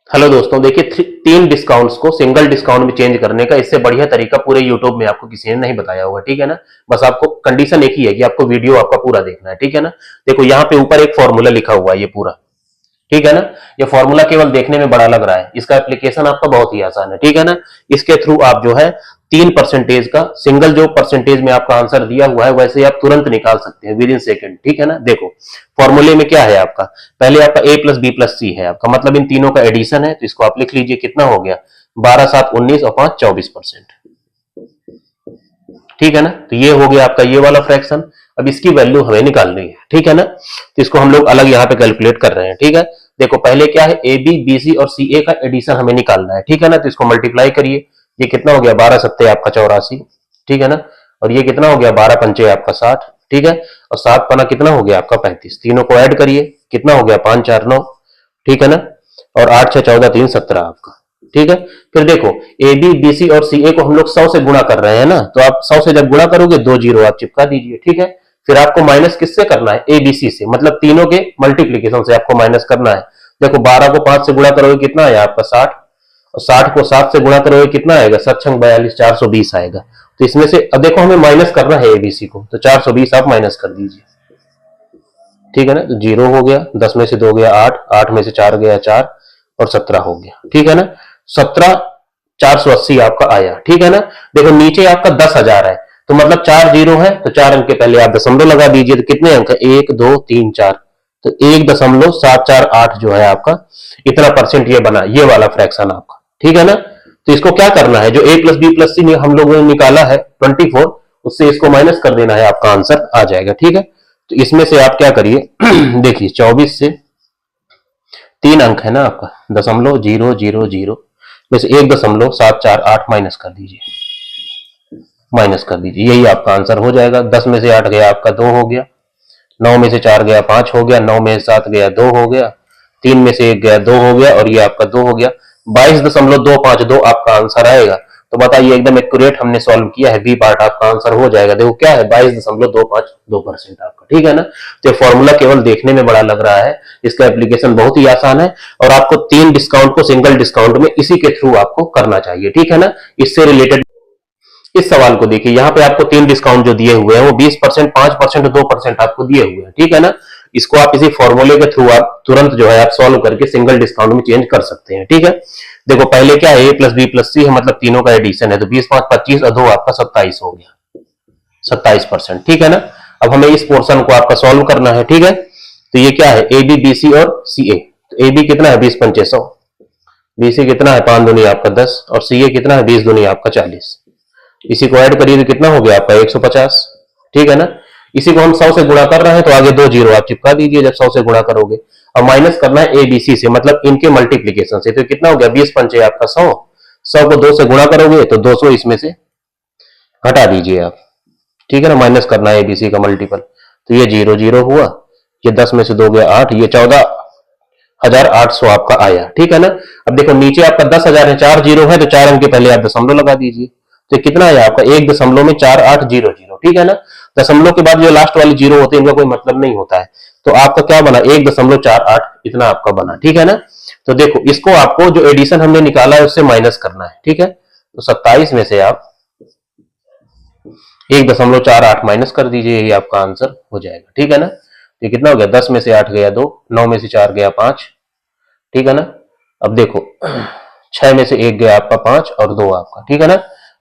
Hello दोस्तों, देखिए तीन डिस्काउंट्स को सिंगल डिस्काउंट में चेंज करने का इससे बढ़िया तरीका पूरे यूट्यूब में आपको किसी ने नहीं बताया होगा। ठीक है ना। बस आपको कंडीशन एक ही है कि आपको वीडियो आपका पूरा देखना है। ठीक है ना। देखो यहाँ पे ऊपर एक फॉर्मूला लिखा हुआ है ये पूरा। ठीक है ना। ये फॉर्मूला केवल देखने में बड़ा लग रहा है, इसका एप्लीकेशन आपका बहुत ही आसान है। ठीक है ना। इसके थ्रू आप जो है 3% का सिंगल जो परसेंटेज में आपका आंसर दिया हुआ है वैसे आप तुरंत निकाल सकते हैं विद इन सेकेंड। ठीक है ना। देखो फॉर्मूले में क्या है आपका, पहले आपका a प्लस बी प्लस सी है आपका, मतलब इन तीनों का एडिशन है, तो इसको आप लिख लीजिए कितना हो गया 12 7 19 और 5 24%। ठीक है ना। तो ये हो गया आपका ये वाला फ्रैक्शन। अब इसकी वैल्यू हमें निकालनी है। ठीक है ना। तो इसको हम लोग अलग यहाँ पे कैलकुलेट कर रहे हैं। ठीक है। देखो पहले क्या है, ए बी बी सी और सी ए का एडिशन हमें निकालना है। ठीक है ना। तो इसको मल्टीप्लाई करिए, ये कितना हो गया 12 सत्ते आपका 84। ठीक है ना। और ये कितना हो गया 12 पंचे आपका 60। ठीक है। और 7 पना कितना हो गया आपका 35। तीनों को ऐड करिए, कितना हो गया 5 4 9। ठीक है ना। और 8 6 14 3 17 आपका। ठीक है। फिर देखो ए बी बी सी और सी ए को हम लोग 100 से गुणा कर रहे हैं ना, तो आप 100 से जब गुणा करोगे 2 जीरो आप चिपका दीजिए। ठीक है। फिर आपको माइनस किससे करना है, ए बी सी से, मतलब तीनों के मल्टीप्लीकेशन से आपको माइनस करना है। देखो 12 को 5 से गुणा करोगे कितना आया आपका 60, और 60 को 7 से गुणा करोगे कितना आएगा 7 6 42 420 आएगा। तो इसमें से अब देखो हमें माइनस करना है एबीसी को, तो 420 आप माइनस कर दीजिए। ठीक है ना। तो जीरो हो गया, 10 में से 2 गया 8, 8 में से 4 गया 4 और 17 हो गया। ठीक है ना। 17 480 आपका आया। ठीक है ना। देखो नीचे आपका 10,000 है, तो मतलब 4 जीरो है, तो 4 अंक के पहले आप दशमलव लगा दीजिए। तो कितने अंक है 1 2 3 4, तो 1.748 जो है आपका इतना परसेंट ये बना, ये वाला फ्रैक्शन आपका। ठीक है ना। तो इसको क्या करना है, जो a प्लस बी प्लस सी हम लोगों ने निकाला है 24, उससे इसको माइनस कर देना है, आपका आंसर आ जाएगा। ठीक है। तो इसमें से आप क्या करिए देखिए 24 से 3 अंक है ना आपका 0.000 में से 1.748 माइनस कर दीजिए, माइनस कर दीजिए, यही आपका आंसर हो जाएगा। 10 में से 8 गया आपका 2 हो गया, 9 में से 4 गया 5 हो गया, 9 में से 7 गया 2 हो गया, 3 में से 1 गया 2 हो गया, और ये आपका 2 हो गया। 22.252 आपका आंसर आएगा। तो बताइए एकदम एक्यूरेट हमने सॉल्व किया है, बी पार्ट आपका आंसर हो जाएगा। देखो क्या है 22.252% आपका। ठीक है ना। तो फॉर्मूला केवल देखने में बड़ा लग रहा है, इसका एप्लीकेशन बहुत ही आसान है, और आपको 3 डिस्काउंट को सिंगल डिस्काउंट में इसी के थ्रू आपको करना चाहिए। ठीक है ना। इससे रिलेटेड इस सवाल को देखिए, यहाँ पे आपको 3 डिस्काउंट जो दिए हुए हैं वो 20%, 5% और 2% आपको दिए हुए हैं। ठीक है ना। इसको आप इसी फॉर्मूले के थ्रू आप तुरंत जो है आप सॉल्व करके सिंगल डिस्काउंट में चेंज कर सकते हैं। ठीक है। देखो पहले क्या है, ए प्लस बी प्लस सी है, मतलब तीनों का एडिशन है, तो 20 5 25 और 2 आपका 27 हो गया, 27%। ठीक है ना। अब हमें इस पोर्शन को आपका सॉल्व करना है। ठीक है। तो ये क्या है, ए बी बी सी और सी ए। तो ए बी कितना है 20 पंचे 100, बी सी कितना है 5 दूनी आपका 10, और सी ए कितना है 20 दूनी आपका 40। इसी को ऐड करिए तो कितना हो गया आपका 150। ठीक है ना। इसी को हम 100 से गुणा कर रहे हैं, तो आगे 2 जीरो आप चिपका दीजिए जब 100 से गुणा करोगे। और माइनस करना है एबीसी से, मतलब इनके मल्टीप्लीकेशन से। तो कितना हो गया 20 पंचे आपका 100, 100 को 2 से गुणा करोगे तो 200 इसमें से हटा दीजिए आप। ठीक है ना। माइनस करना है एबीसी का मल्टीपल, तो ये 0 0 हुआ, ये 10 में से 2 गया 8, ये 14,800 आपका आया। ठीक है ना। अब देखो नीचे आपका 10,000 है, 4 जीरो है, तो 4 अंक के पहले आप दशमलव लगा दीजिए। तो कितना आया आपका 1.4800। ठीक है ना। दशमलव के बाद जो लास्ट वाली जीरो होते हैं इनका कोई मतलब नहीं होता है, तो आपका क्या बना 1.48 इतना आपका बना। ठीक है ना। तो देखो इसको आपको जो एडिशन हमने निकाला है उससे माइनस करना है। ठीक है। तो 27 में से आप 1.48 माइनस कर दीजिए, ये आपका आंसर हो जाएगा। ठीक है ना। तो कितना हो गया 10 में से 8 गया 2, 9 में से 4 गया 5। ठीक है ना। अब देखो 6 में से 1 गया आपका 5 और 2 आपका। ठीक है ना।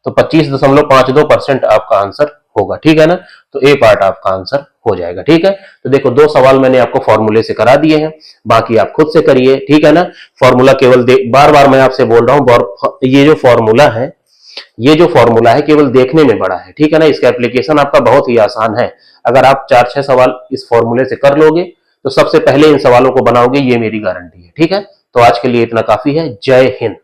तो 25.52% आपका आंसर होगा। ठीक है ना। तो ए पार्ट आपका आंसर हो जाएगा। ठीक है। तो देखो 2 सवाल मैंने आपको फॉर्मूले से करा दिए हैं, बाकी आप खुद से करिए। ठीक है ना। फॉर्मूला केवल बार बार मैं आपसे बोल रहा हूं, ये जो फॉर्मूला है, ये जो फॉर्मूला है केवल देखने में बड़ा है। ठीक है ना। इसका एप्लीकेशन आपका बहुत ही आसान है। अगर आप 4 6 सवाल इस फॉर्मूले से कर लोगे तो सबसे पहले इन सवालों को बनाओगे, ये मेरी गारंटी है। ठीक है। तो आज के लिए इतना काफी है। जय हिंद।